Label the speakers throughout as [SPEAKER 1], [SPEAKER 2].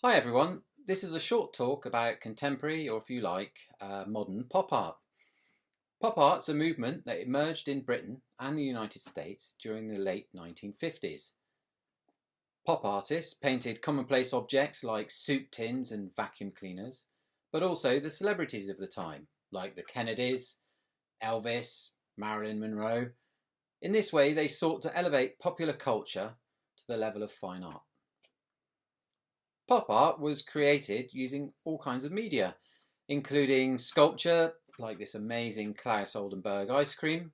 [SPEAKER 1] Hi everyone, this is a short talk about contemporary, or if you like, modern pop art. Pop art's a movement that emerged in Britain and the United States during the late 1950s. Pop artists painted commonplace objects like soup tins and vacuum cleaners, but also the celebrities of the time, like the Kennedys, Elvis, Marilyn Monroe. In this way, they sought to elevate popular culture to the level of fine art. Pop art was created using all kinds of media, including sculpture, like this amazing Claes Oldenburg ice cream,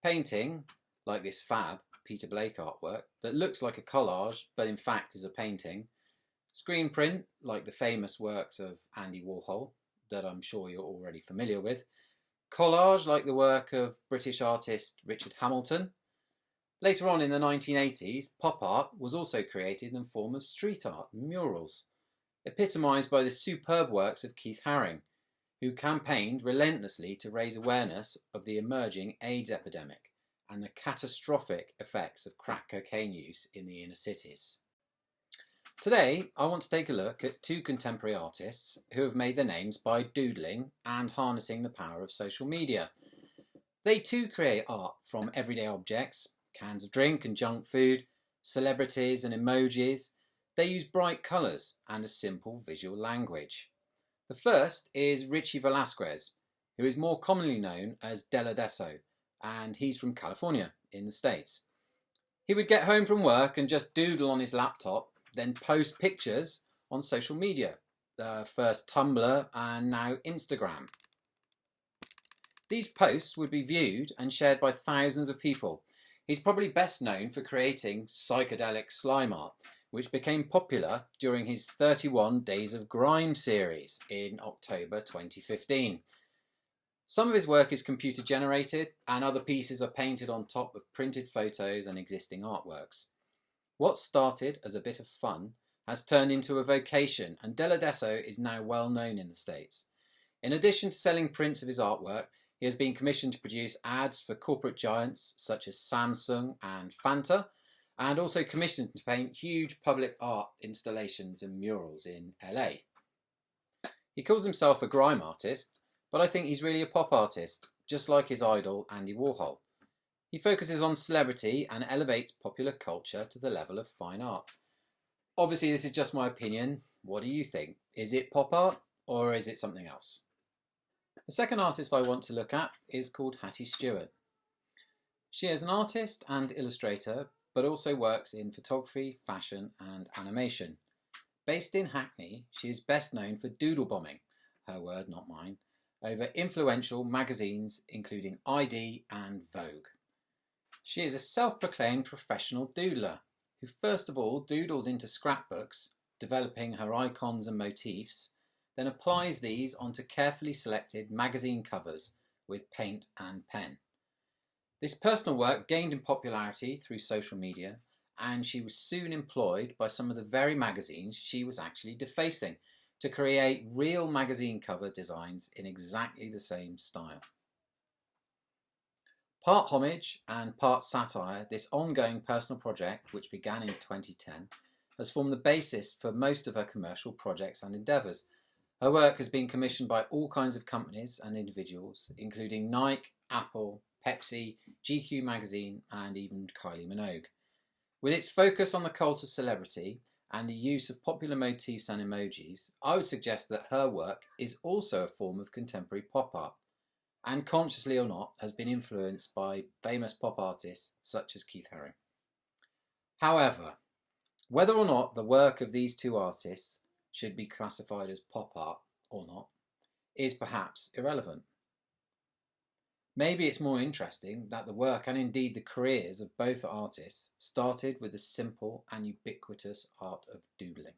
[SPEAKER 1] painting, like this fab Peter Blake artwork that looks like a collage but in fact is a painting, screen print, like the famous works of Andy Warhol that I'm sure you're already familiar with, collage, like the work of British artist Richard Hamilton. Later on in the 1980s, pop art was also created in the form of street art and murals, epitomised by the superb works of Keith Haring, who campaigned relentlessly to raise awareness of the emerging AIDS epidemic and the catastrophic effects of crack cocaine use in the inner cities. Today, I want to take a look at two contemporary artists who have made their names by doodling and harnessing the power of social media. They too create art from everyday objects, cans of drink and junk food, celebrities and emojis. They use bright colours and a simple visual language. The first is Richie Velasquez, who is more commonly known as Deladesso, and he's from California in the States. He would get home from work and just doodle on his laptop, then post pictures on social media, first Tumblr and now Instagram. These posts would be viewed and shared by thousands of people. He's probably best known for creating psychedelic slime art, which became popular during his 31 Days of Grime series in October 2015. Some of his work is computer generated and other pieces are painted on top of printed photos and existing artworks. What started as a bit of fun has turned into a vocation, and Deladesso is now well known in the States. In addition to selling prints of his artwork, he has been commissioned to produce ads for corporate giants such as Samsung and Fanta, and also commissioned to paint huge public art installations and murals in LA. He calls himself a grime artist, but I think he's really a pop artist, just like his idol Andy Warhol. He focuses on celebrity and elevates popular culture to the level of fine art. Obviously, this is just my opinion. What do you think? Is it pop art or is it something else? The second artist I want to look at is called Hattie Stewart. She is an artist and illustrator, but also works in photography, fashion and animation. Based in Hackney, she is best known for doodle bombing, her word not mine, over influential magazines including ID and Vogue. She is a self-proclaimed professional doodler, who first of all doodles into scrapbooks, developing her icons and motifs, then applies these onto carefully selected magazine covers with paint and pen. This personal work gained in popularity through social media, and she was soon employed by some of the very magazines she was actually defacing to create real magazine cover designs in exactly the same style. Part homage and part satire, this ongoing personal project, which began in 2010, has formed the basis for most of her commercial projects and endeavours. Her work has been commissioned by all kinds of companies and individuals, including Nike, Apple, Pepsi, GQ magazine and even Kylie Minogue. With its focus on the cult of celebrity and the use of popular motifs and emojis, I would suggest that her work is also a form of contemporary pop art, and consciously or not has been influenced by famous pop artists such as Keith Haring. However, whether or not the work of these two artists should be classified as pop art or not is perhaps irrelevant. Maybe it's more interesting that the work and indeed the careers of both artists started with the simple and ubiquitous art of doodling.